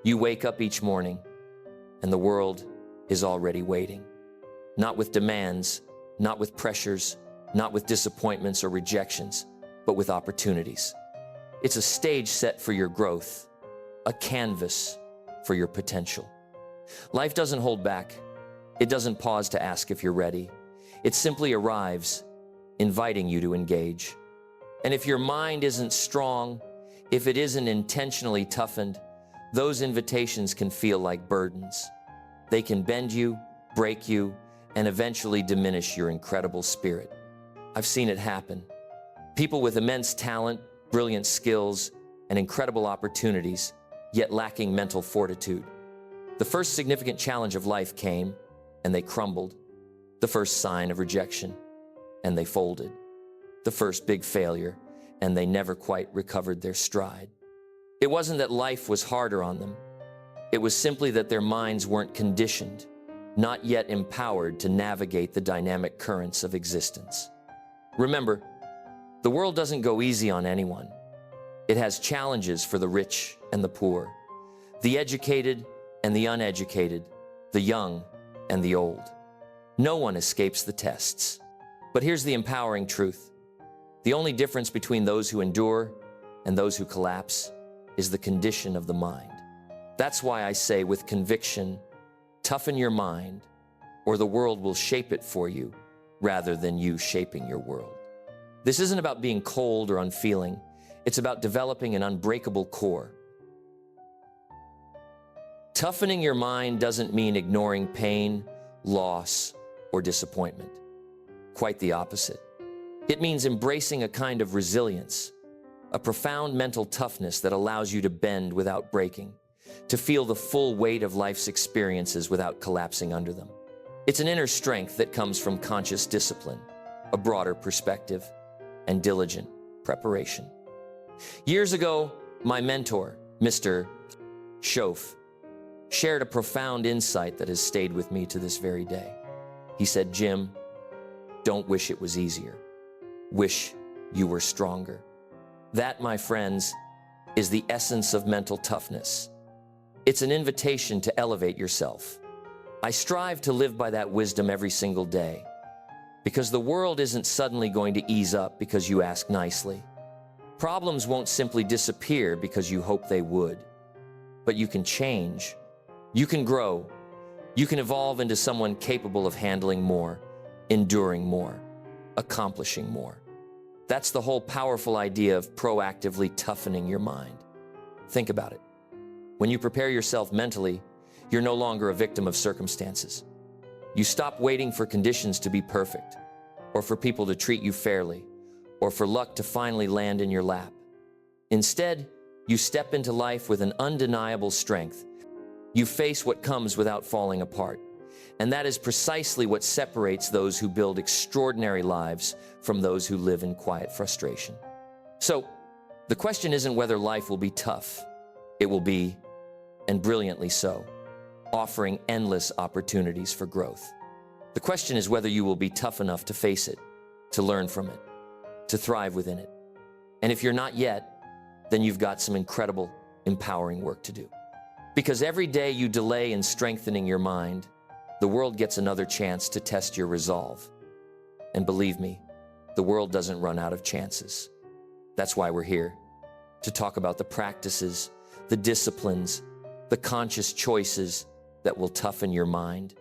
You wake up each morning, and the world is already waiting. Not with demands, not with pressures, not with disappointments or rejections, but with opportunities. It's a stage set for your growth, a canvas for your potential. Life doesn't hold back. It doesn't pause to ask if you're ready. It simply arrives, inviting you to engage. And if your mind isn't strong, if it isn't intentionally toughened, those invitations can feel like burdens. They can bend you, break you, and eventually diminish your incredible spirit. I've seen it happen. People with immense talent, brilliant skills, and incredible opportunities, yet lacking mental fortitude. The first significant challenge of life came, and they crumbled. The first sign of rejection, and they folded. The first big failure, and they never quite recovered their stride. It wasn't that life was harder on them. It was simply that their minds weren't conditioned, not yet empowered to navigate the dynamic currents of existence. Remember, the world doesn't go easy on anyone. It has challenges for the rich and the poor, the educated and the uneducated, the young and the old. No one escapes the tests. But here's the empowering truth. The only difference between those who endure and those who collapse is the condition of the mind. That's why I say with conviction, toughen your mind, or the world will shape it for you rather than you shaping your world. This isn't about being cold or unfeeling. It's about developing an unbreakable core. Toughening your mind doesn't mean ignoring pain, loss, or disappointment. Quite the opposite. It means embracing a kind of resilience, a profound mental toughness that allows you to bend without breaking, to feel the full weight of life's experiences without collapsing under them. It's an inner strength that comes from conscious discipline, a broader perspective, and diligent preparation. Years ago, my mentor, Mr. Schoaf, shared a profound insight that has stayed with me to this very day. He said, "Jim, don't wish it was easier. Wish you were stronger." That, my friends, is the essence of mental toughness. It's an invitation to elevate yourself. I strive to live by that wisdom every single day, because the world isn't suddenly going to ease up because you ask nicely. Problems won't simply disappear because you hope they would. But you can change. You can grow. You can evolve into someone capable of handling more, enduring more, accomplishing more. That's the whole powerful idea of proactively toughening your mind. Think about it. When you prepare yourself mentally, you're no longer a victim of circumstances. You stop waiting for conditions to be perfect, or for people to treat you fairly, or for luck to finally land in your lap. Instead, you step into life with an undeniable strength. You face what comes without falling apart. And that is precisely what separates those who build extraordinary lives from those who live in quiet frustration. So, the question isn't whether life will be tough. It will be, and brilliantly so, offering endless opportunities for growth. The question is whether you will be tough enough to face it, to learn from it, to thrive within it. And if you're not yet, then you've got some incredible, empowering work to do. Because every day you delay in strengthening your mind, the world gets another chance to test your resolve. And believe me, the world doesn't run out of chances. That's why we're here, to talk about the practices, the disciplines, the conscious choices that will toughen your mind,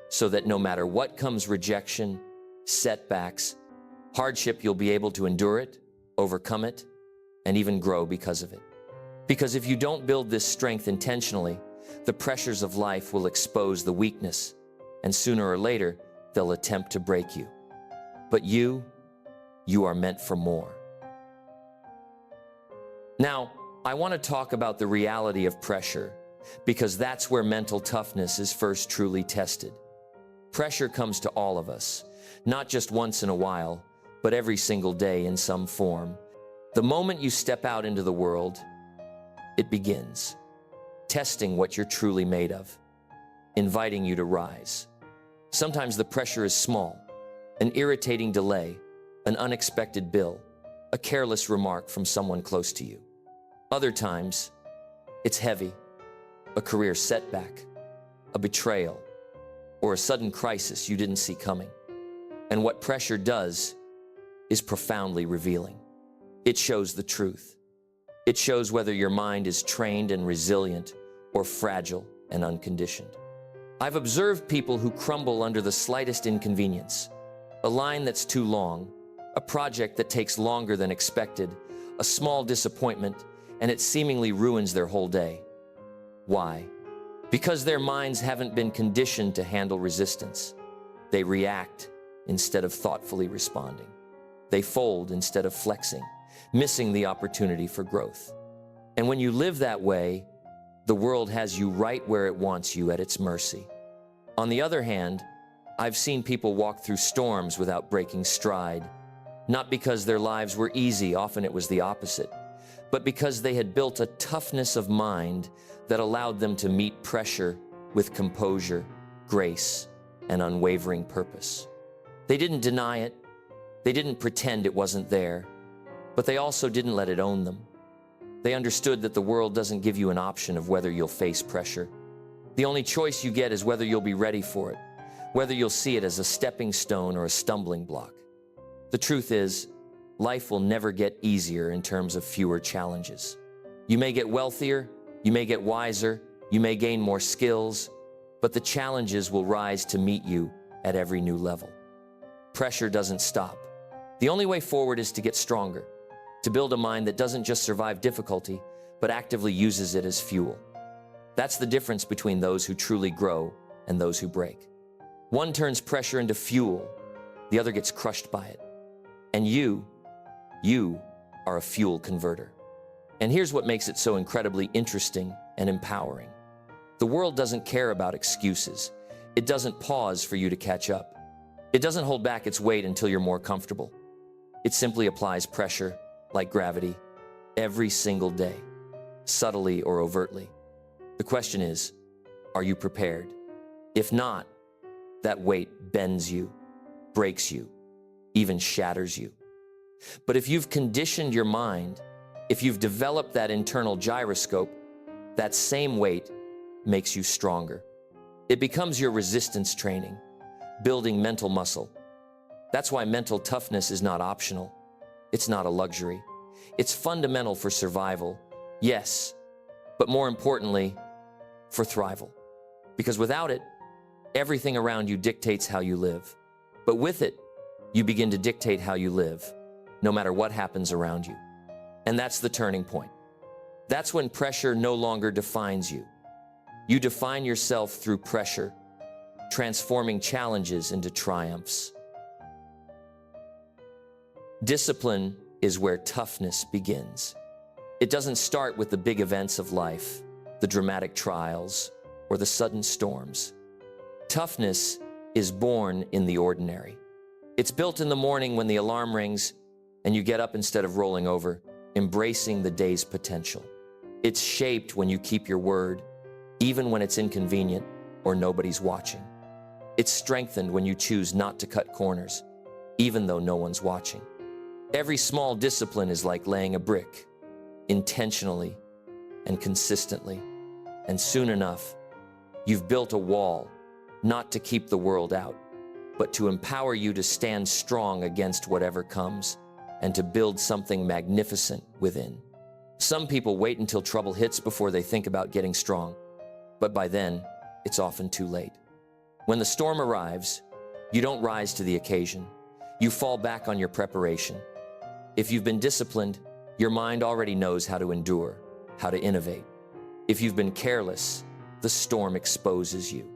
so that no matter what comes, rejection, setbacks, hardship, you'll be able to endure it, overcome it, and even grow because of it. Because if you don't build this strength intentionally, the pressures of life will expose the weakness, and sooner or later, they'll attempt to break you. But you are meant for more. Now, I want to talk about the reality of pressure, because that's where mental toughness is first truly tested. Pressure comes to all of us, not just once in a while, but every single day in some form. The moment you step out into the world, it begins, testing what you're truly made of, inviting you to rise. Sometimes the pressure is small, an irritating delay, an unexpected bill, a careless remark from someone close to you. Other times, it's heavy, a career setback, a betrayal, or a sudden crisis you didn't see coming. And what pressure does is profoundly revealing. It shows the truth. It shows whether your mind is trained and resilient or fragile and unconditioned. I've observed people who crumble under the slightest inconvenience. A line that's too long, a project that takes longer than expected, a small disappointment, and it seemingly ruins their whole day. Why? Because their minds haven't been conditioned to handle resistance. They react instead of thoughtfully responding. They fold instead of flexing, missing the opportunity for growth. And when you live that way, the world has you right where it wants you at its mercy. On the other hand, I've seen people walk through storms without breaking stride, not because their lives were easy, often it was the opposite, but because they had built a toughness of mind that allowed them to meet pressure with composure, grace, and unwavering purpose. They didn't deny it, they didn't pretend it wasn't there, but they also didn't let it own them. They understood that the world doesn't give you an option of whether you'll face pressure. The only choice you get is whether you'll be ready for it, whether you'll see it as a stepping stone or a stumbling block. The truth is, life will never get easier in terms of fewer challenges. You may get wealthier, you may get wiser, you may gain more skills, but the challenges will rise to meet you at every new level. Pressure doesn't stop. The only way forward is to get stronger, to build a mind that doesn't just survive difficulty, but actively uses it as fuel. That's the difference between those who truly grow and those who break. One turns pressure into fuel, the other gets crushed by it. And you are a fuel converter. And here's what makes it so incredibly interesting and empowering. The world doesn't care about excuses. It doesn't pause for you to catch up. It doesn't hold back its weight until you're more comfortable. It simply applies pressure, like gravity, every single day, subtly or overtly. The question is, are you prepared? If not, that weight bends you, breaks you, even shatters you. But if you've conditioned your mind, if you've developed that internal gyroscope, that same weight makes you stronger. It becomes your resistance training, building mental muscle. That's why mental toughness is not optional. It's not a luxury. It's fundamental for survival, yes, but more importantly, for thrival. Because without it, everything around you dictates how you live. But with it, you begin to dictate how you live, no matter what happens around you. And that's the turning point. That's when pressure no longer defines you. You define yourself through pressure, transforming challenges into triumphs. Discipline is where toughness begins. It doesn't start with the big events of life, the dramatic trials, or the sudden storms. Toughness is born in the ordinary. It's built in the morning when the alarm rings and you get up instead of rolling over, embracing the day's potential. It's shaped when you keep your word, even when it's inconvenient or nobody's watching. It's strengthened when you choose not to cut corners, even though no one's watching. Every small discipline is like laying a brick, intentionally and consistently. And soon enough, you've built a wall, not to keep the world out, but to empower you to stand strong against whatever comes and to build something magnificent within. Some people wait until trouble hits before they think about getting strong, but by then, it's often too late. When the storm arrives, you don't rise to the occasion. You fall back on your preparation. If you've been disciplined, your mind already knows how to endure, how to innovate. If you've been careless, the storm exposes you.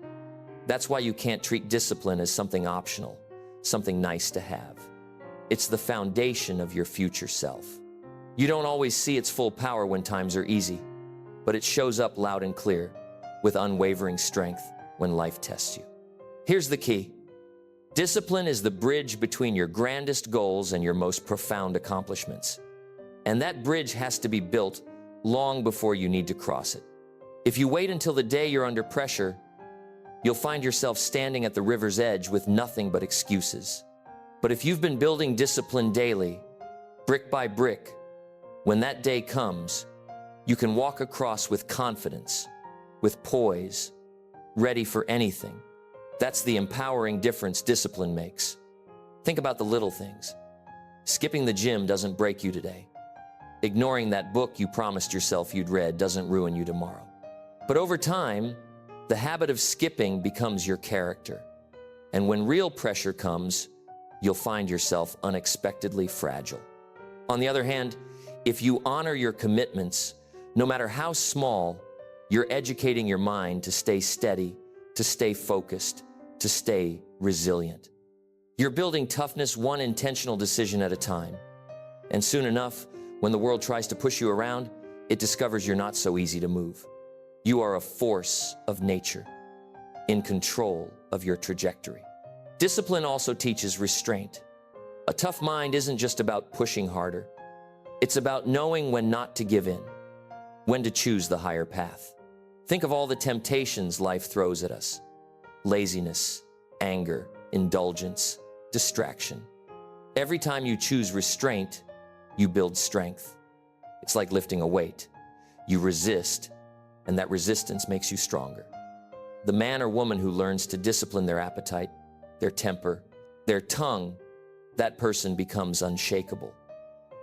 That's why you can't treat discipline as something optional, something nice to have. It's the foundation of your future self. You don't always see its full power when times are easy, but it shows up loud and clear, with unwavering strength when life tests you. Here's the key. Discipline is the bridge between your grandest goals and your most profound accomplishments. And that bridge has to be built long before you need to cross it. If you wait until the day you're under pressure, you'll find yourself standing at the river's edge with nothing but excuses. But if you've been building discipline daily, brick by brick, when that day comes, you can walk across with confidence, with poise, ready for anything. That's the empowering difference discipline makes. Think about the little things. Skipping the gym doesn't break you today. Ignoring that book you promised yourself you'd read doesn't ruin you tomorrow. But over time, the habit of skipping becomes your character. And when real pressure comes, you'll find yourself unexpectedly fragile. On the other hand, if you honor your commitments, no matter how small, you're educating your mind to stay steady, to stay focused, to stay resilient. You're building toughness one intentional decision at a time. And soon enough, when the world tries to push you around, it discovers you're not so easy to move. You are a force of nature, in control of your trajectory. Discipline also teaches restraint. A tough mind isn't just about pushing harder. It's about knowing when not to give in, when to choose the higher path. Think of all the temptations life throws at us. Laziness, anger, indulgence, distraction. Every time you choose restraint, you build strength. It's like lifting a weight. You resist, and that resistance makes you stronger. The man or woman who learns to discipline their appetite, their temper, their tongue, that person becomes unshakable.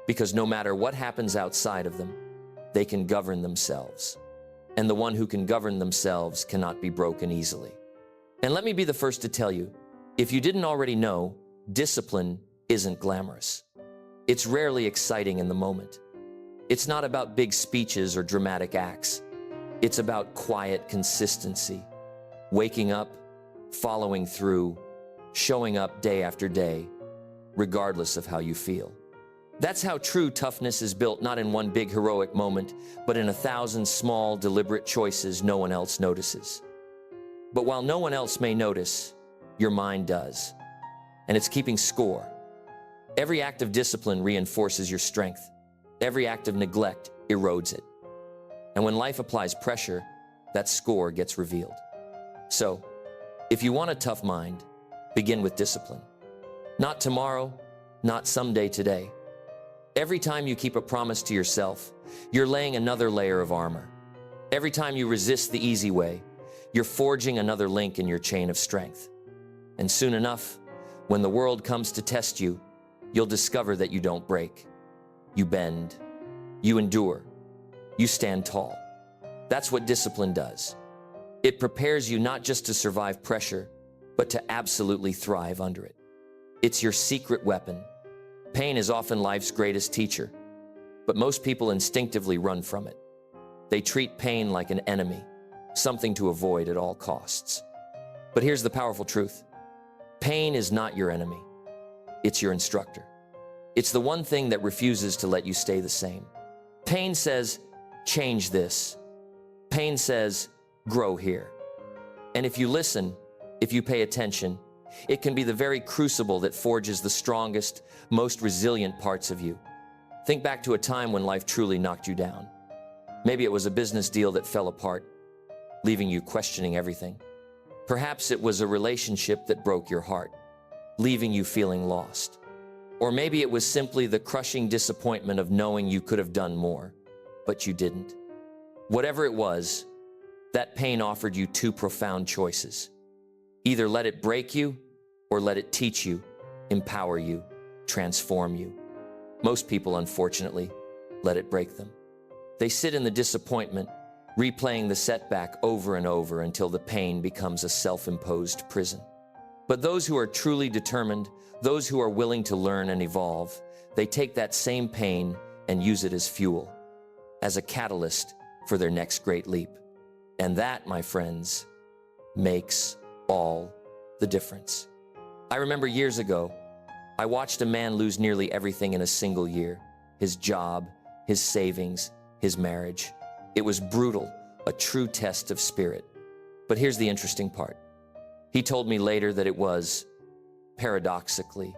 Because no matter what happens outside of them, they can govern themselves. And the one who can govern themselves cannot be broken easily. And let me be the first to tell you, if you didn't already know, discipline isn't glamorous. It's rarely exciting in the moment. It's not about big speeches or dramatic acts. It's about quiet consistency, waking up, following through, showing up day after day, regardless of how you feel. That's how true toughness is built, not in one big heroic moment, but in 1,000 small, deliberate choices no one else notices. But while no one else may notice, your mind does. And it's keeping score. Every act of discipline reinforces your strength. Every act of neglect erodes it. And when life applies pressure, that score gets revealed. So, if you want a tough mind, begin with discipline. Not tomorrow, not someday today. Every time you keep a promise to yourself, you're laying another layer of armor. Every time you resist the easy way, you're forging another link in your chain of strength. And soon enough, when the world comes to test you, you'll discover that you don't break. You bend. You endure. You stand tall. That's what discipline does. It prepares you not just to survive pressure, but to absolutely thrive under it. It's your secret weapon. Pain is often life's greatest teacher, but most people instinctively run from it. They treat pain like an enemy, something to avoid at all costs. But here's the powerful truth. Pain is not your enemy. It's your instructor. It's the one thing that refuses to let you stay the same. Pain says, change this. Pain says, grow here. And if you listen, if you pay attention, it can be the very crucible that forges the strongest, most resilient parts of you. Think back to a time when life truly knocked you down. Maybe it was a business deal that fell apart, leaving you questioning everything. Perhaps it was a relationship that broke your heart, leaving you feeling lost. Or maybe it was simply the crushing disappointment of knowing you could have done more, but you didn't. Whatever it was, that pain offered you two profound choices. Either let it break you, or let it teach you, empower you, transform you. Most people, unfortunately, let it break them. They sit in the disappointment, replaying the setback over and over until the pain becomes a self-imposed prison. But those who are truly determined, those who are willing to learn and evolve, they take that same pain and use it as fuel, as a catalyst for their next great leap. And that, my friends, makes all the difference. I remember years ago, I watched a man lose nearly everything in a single year. His job, his savings, his marriage. It was brutal, a true test of spirit. But here's the interesting part. He told me later that it was, paradoxically,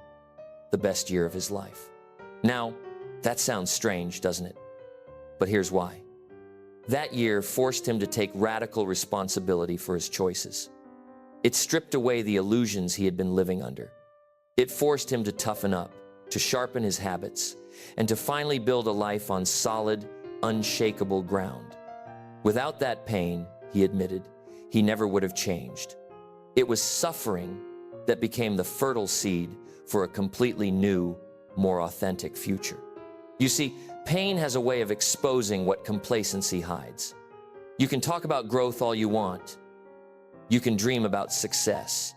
the best year of his life. Now, that sounds strange, doesn't it? But here's why. That year forced him to take radical responsibility for his choices. It stripped away the illusions he had been living under. It forced him to toughen up, to sharpen his habits, and to finally build a life on solid, unshakable ground. Without that pain, he admitted, he never would have changed. It was suffering that became the fertile seed for a completely new, more authentic future. You see, pain has a way of exposing what complacency hides. You can talk about growth all you want. You can dream about success.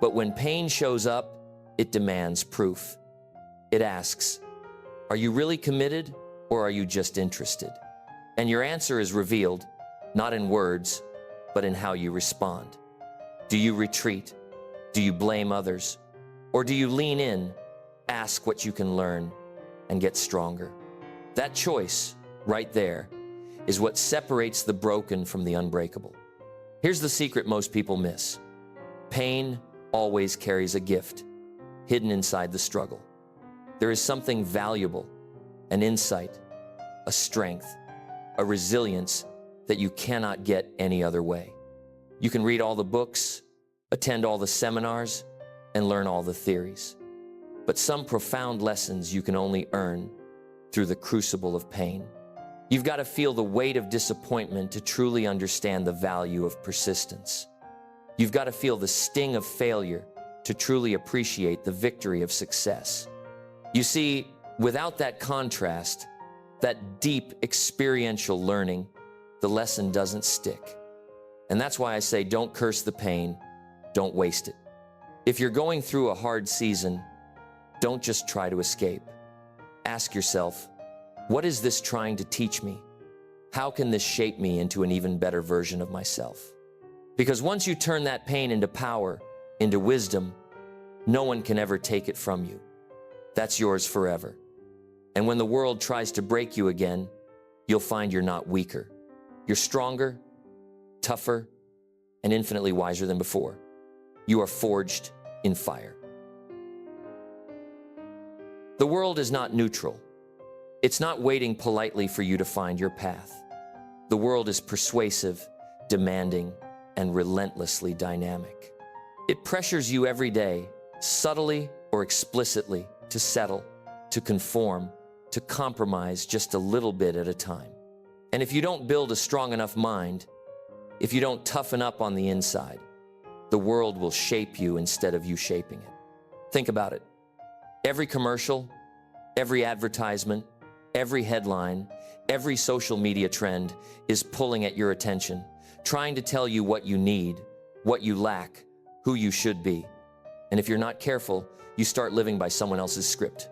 But when pain shows up, it demands proof. It asks, are you really committed or are you just interested? And your answer is revealed, not in words, but in how you respond. Do you retreat? Do you blame others? Or do you lean in, ask what you can learn, and get stronger? That choice, right there, is what separates the broken from the unbreakable. Here's the secret most people miss. Pain always carries a gift, hidden inside the struggle. There is something valuable, an insight, a strength, a resilience that you cannot get any other way. You can read all the books, attend all the seminars, and learn all the theories. But some profound lessons you can only earn through the crucible of pain. You've got to feel the weight of disappointment to truly understand the value of persistence. You've got to feel the sting of failure to truly appreciate the victory of success. You see, without that contrast, that deep experiential learning, the lesson doesn't stick. And that's why I say don't curse the pain, don't waste it. If you're going through a hard season, don't just try to escape. Ask yourself, what is this trying to teach me? How can this shape me into an even better version of myself? Because once you turn that pain into power, into wisdom, no one can ever take it from you. That's yours forever. And when the world tries to break you again, you'll find you're not weaker. You're stronger, tougher, and infinitely wiser than before. You are forged in fire. The world is not neutral. It's not waiting politely for you to find your path. The world is persuasive, demanding, and relentlessly dynamic. It pressures you every day, subtly or explicitly, to settle, to conform, to compromise just a little bit at a time. And if you don't build a strong enough mind, if you don't toughen up on the inside, the world will shape you instead of you shaping it. Think about it. Every commercial, every advertisement, every headline, every social media trend is pulling at your attention, trying to tell you what you need, what you lack, who you should be. And if you're not careful, you start living by someone else's script.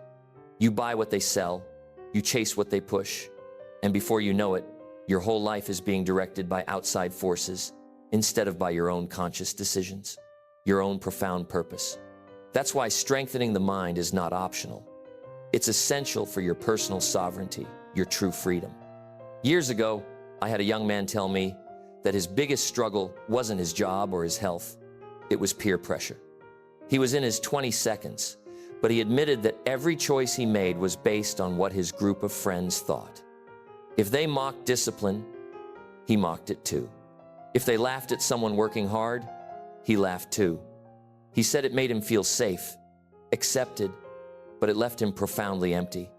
You buy what they sell, you chase what they push, and before you know it, your whole life is being directed by outside forces instead of by your own conscious decisions, your own profound purpose. That's why strengthening the mind is not optional. It's essential for your personal sovereignty, your true freedom. Years ago, I had a young man tell me that his biggest struggle wasn't his job or his health, it was peer pressure. He was in his 22nd, but he admitted that every choice he made was based on what his group of friends thought. If they mocked discipline, he mocked it too. If they laughed at someone working hard, he laughed too. He said it made him feel safe, accepted, but it left him profoundly empty.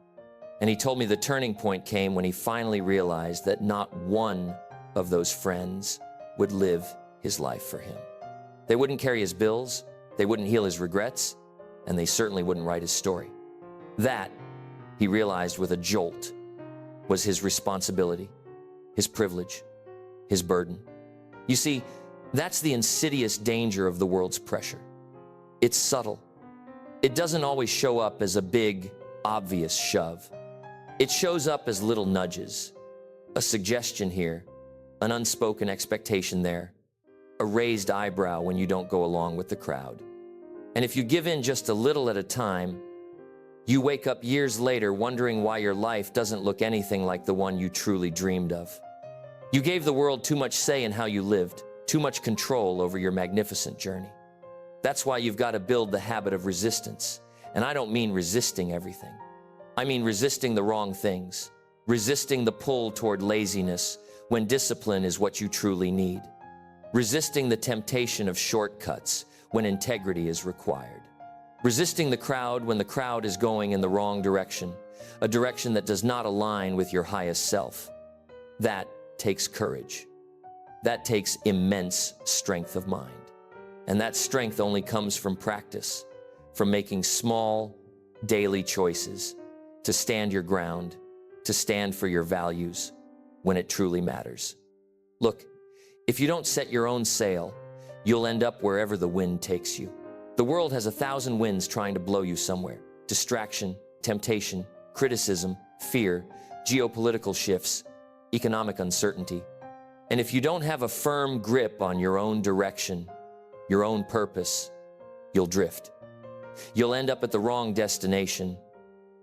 And he told me the turning point came when he finally realized that not one of those friends would live his life for him. They wouldn't carry his bills, they wouldn't heal his regrets, and they certainly wouldn't write his story. That, he realized with a jolt, was his responsibility, his privilege, his burden. You see, that's the insidious danger of the world's pressure. It's subtle. It doesn't always show up as a big, obvious shove. It shows up as little nudges, a suggestion here, an unspoken expectation there, a raised eyebrow when you don't go along with the crowd. And if you give in just a little at a time, you wake up years later wondering why your life doesn't look anything like the one you truly dreamed of. You gave the world too much say in how you lived, too much control over your magnificent journey. That's why you've got to build the habit of resistance. And I don't mean resisting everything. I mean resisting the wrong things, resisting the pull toward laziness when discipline is what you truly need, resisting the temptation of shortcuts when integrity is required, resisting the crowd when the crowd is going in the wrong direction, a direction that does not align with your highest self. That takes courage. That takes immense strength of mind. And that strength only comes from practice, from making small, daily choices to stand your ground, to stand for your values when it truly matters. Look, if you don't set your own sail, you'll end up wherever the wind takes you. The world has 1,000 winds trying to blow you somewhere. Distraction, temptation, criticism, fear, geopolitical shifts, economic uncertainty. And if you don't have a firm grip on your own direction, your own purpose, you'll drift. You'll end up at the wrong destination,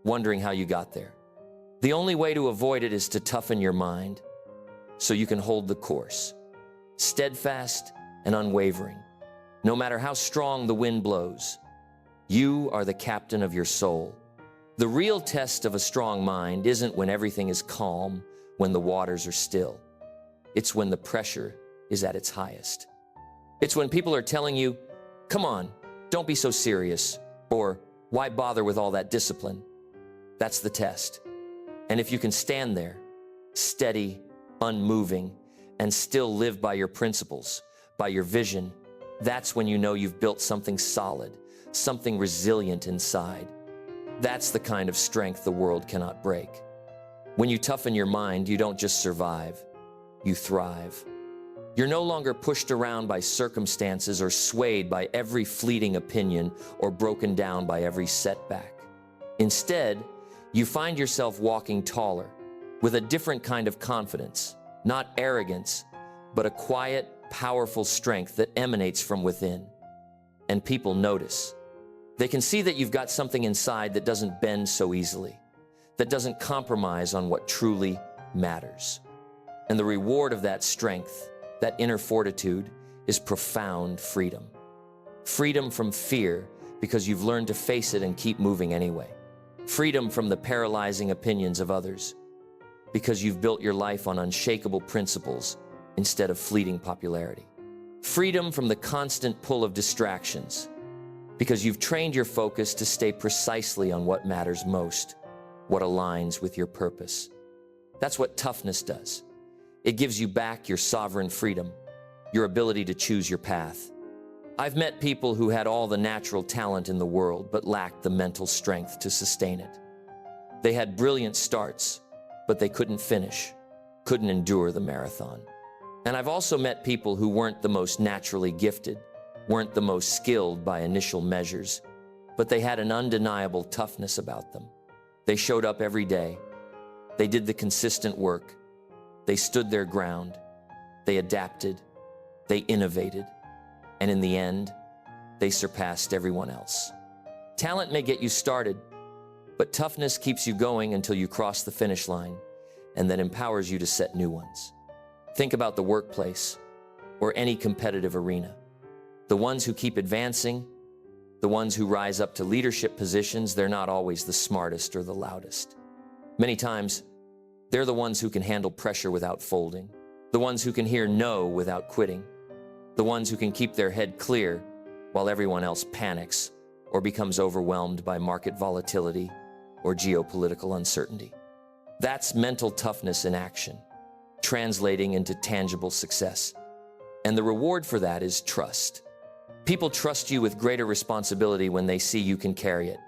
wondering how you got there. The only way to avoid it is to toughen your mind so you can hold the course, steadfast and unwavering. No matter how strong the wind blows, you are the captain of your soul. The real test of a strong mind isn't when everything is calm, when the waters are still. It's when the pressure is at its highest. It's when people are telling you, come on, don't be so serious, or why bother with all that discipline? That's the test. And if you can stand there, steady, unmoving, and still live by your principles, by your vision, that's when you know you've built something solid, something resilient inside. That's the kind of strength the world cannot break. When you toughen your mind, you don't just survive, you thrive. You're no longer pushed around by circumstances or swayed by every fleeting opinion or broken down by every setback. Instead, you find yourself walking taller, with a different kind of confidence, not arrogance, but a quiet, powerful strength that emanates from within. And people notice. They can see that you've got something inside that doesn't bend so easily, that doesn't compromise on what truly matters. And the reward of that strength, that inner fortitude, is profound freedom. Freedom from fear because you've learned to face it and keep moving anyway. Freedom from the paralyzing opinions of others because you've built your life on unshakable principles instead of fleeting popularity. Freedom from the constant pull of distractions because you've trained your focus to stay precisely on what matters most, what aligns with your purpose. That's what toughness does. It gives you back your sovereign freedom, your ability to choose your path. I've met people who had all the natural talent in the world but lacked the mental strength to sustain it. They had brilliant starts, but they couldn't finish, couldn't endure the marathon. And I've also met people who weren't the most naturally gifted, weren't the most skilled by initial measures, but they had an undeniable toughness about them. They showed up every day. They did the consistent work. They stood their ground. They adapted. They innovated. And in the end, they surpassed everyone else. Talent may get you started, but toughness keeps you going until you cross the finish line and then empowers you to set new ones. Think about the workplace or any competitive arena. The ones who keep advancing, the ones who rise up to leadership positions, they're not always the smartest or the loudest. Many times, they're the ones who can handle pressure without folding, the ones who can hear no without quitting, the ones who can keep their head clear while everyone else panics or becomes overwhelmed by market volatility or geopolitical uncertainty. That's mental toughness in action, translating into tangible success. And the reward for that is trust. People trust you with greater responsibility when they see you can carry it,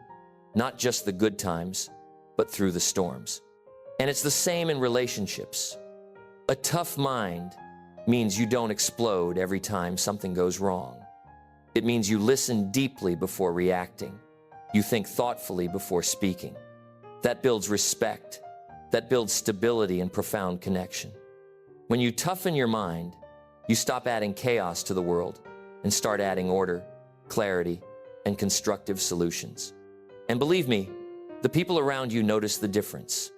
not just the good times, but through the storms. And it's the same in relationships. A tough mind means you don't explode every time something goes wrong. It means you listen deeply before reacting. You think thoughtfully before speaking. That builds respect. That builds stability and profound connection. When you toughen your mind, you stop adding chaos to the world and start adding order, clarity, and constructive solutions. And believe me, the people around you notice the difference.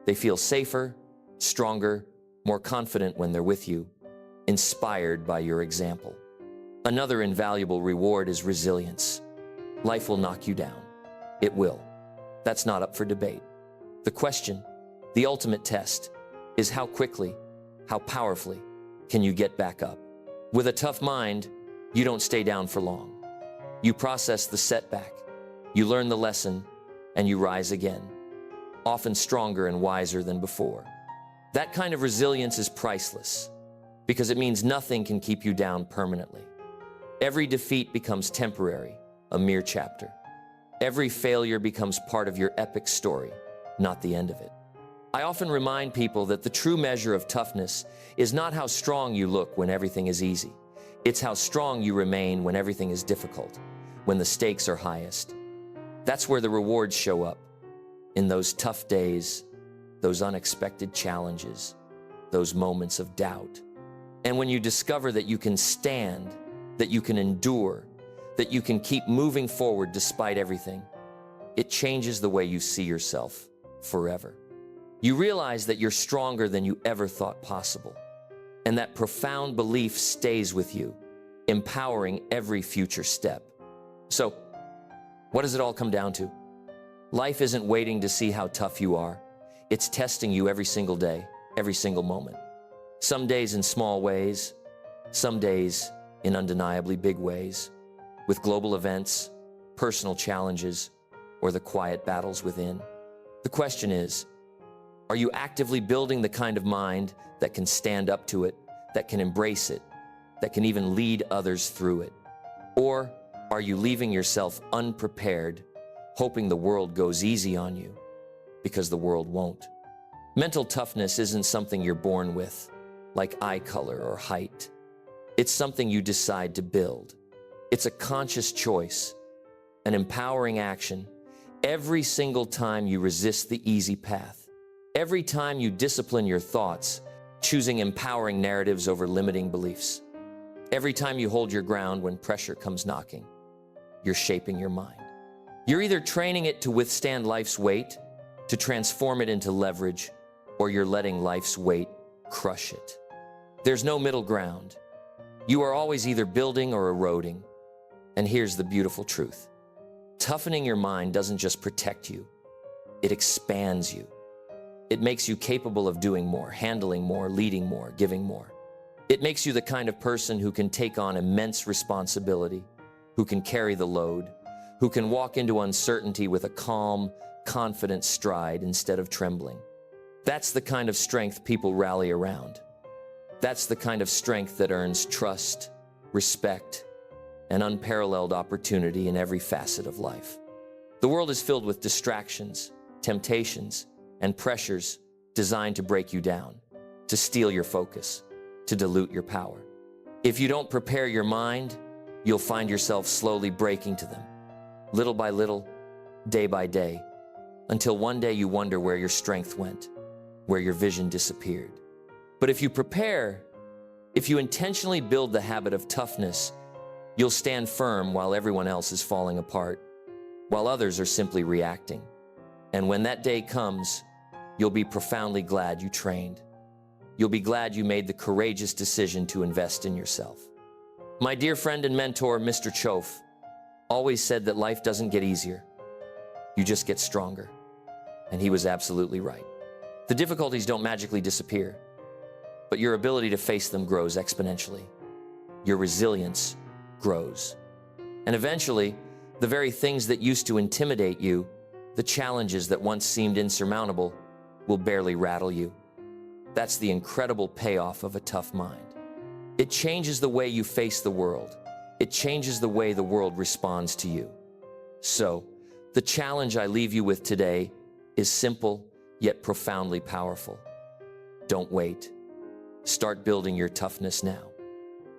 They feel safer, stronger, more confident when they're with you, inspired by your example. Another invaluable reward is resilience. Life will knock you down. It will. That's not up for debate. The question, the ultimate test, is how quickly, how powerfully can you get back up? With a tough mind, you don't stay down for long. You process the setback, you learn the lesson, and you rise again, often stronger and wiser than before. That kind of resilience is priceless. because it means nothing can keep you down permanently. Every defeat becomes temporary, a mere chapter. Every failure becomes part of your epic story, not the end of it. I often remind people that the true measure of toughness is not how strong you look when everything is easy. It's how strong you remain when everything is difficult, when the stakes are highest. That's where the rewards show up, in those tough days, those unexpected challenges, those moments of doubt. And when you discover that you can stand, that you can endure, that you can keep moving forward despite everything, it changes the way you see yourself forever. You realize that you're stronger than you ever thought possible, and that profound belief stays with you, empowering every future step. So, what does it all come down to? Life isn't waiting to see how tough you are. It's testing you every single day, every single moment. Some days in small ways, some days in undeniably big ways, with global events, personal challenges, or the quiet battles within. The question is, are you actively building the kind of mind that can stand up to it, that can embrace it, that can even lead others through it? Or are you leaving yourself unprepared, hoping the world goes easy on you, because the world won't? Mental toughness isn't something you're born with, like eye color or height. It's something you decide to build. It's a conscious choice, an empowering action, every single time you resist the easy path. Every time you discipline your thoughts, choosing empowering narratives over limiting beliefs. Every time you hold your ground when pressure comes knocking, you're shaping your mind. You're either training it to withstand life's weight, to transform it into leverage, or you're letting life's weight crush it. There's no middle ground. You are always either building or eroding. And here's the beautiful truth. Toughening your mind doesn't just protect you, it expands you. It makes you capable of doing more, handling more, leading more, giving more. It makes you the kind of person who can take on immense responsibility, who can carry the load, who can walk into uncertainty with a calm, confident stride instead of trembling. That's the kind of strength people rally around. That's the kind of strength that earns trust, respect, and unparalleled opportunity in every facet of life. The world is filled with distractions, temptations, and pressures designed to break you down, to steal your focus, to dilute your power. If you don't prepare your mind, you'll find yourself slowly breaking to them, little by little, day by day, until one day you wonder where your strength went, where your vision disappeared. But if you prepare, if you intentionally build the habit of toughness, you'll stand firm while everyone else is falling apart, while others are simply reacting. And when that day comes, you'll be profoundly glad you trained. You'll be glad you made the courageous decision to invest in yourself. My dear friend and mentor, Mr. Chof, always said that life doesn't get easier. You just get stronger. And he was absolutely right. The difficulties don't magically disappear, but your ability to face them grows exponentially. Your resilience grows. And eventually, the very things that used to intimidate you, the challenges that once seemed insurmountable, will barely rattle you. That's the incredible payoff of a tough mind. It changes the way you face the world. It changes the way the world responds to you. So, the challenge I leave you with today is simple yet profoundly powerful. Don't wait. Start building your toughness now.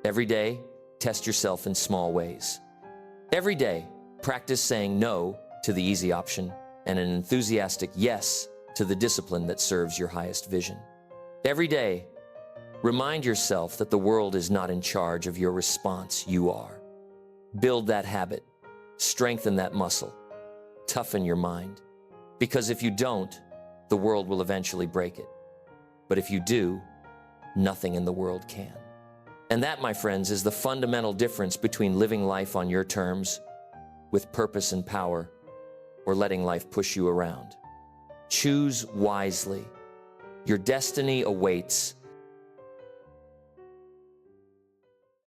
Every day, test yourself in small ways. Every day, practice saying no to the easy option and an enthusiastic yes to the discipline that serves your highest vision. Every day, remind yourself that the world is not in charge of your response, you are. Build that habit, strengthen that muscle, toughen your mind. Because if you don't, the world will eventually break it. But if you do, nothing in the world can. And that, my friends, is the fundamental difference between living life on your terms, with purpose and power, or letting life push you around. Choose wisely. Your destiny awaits,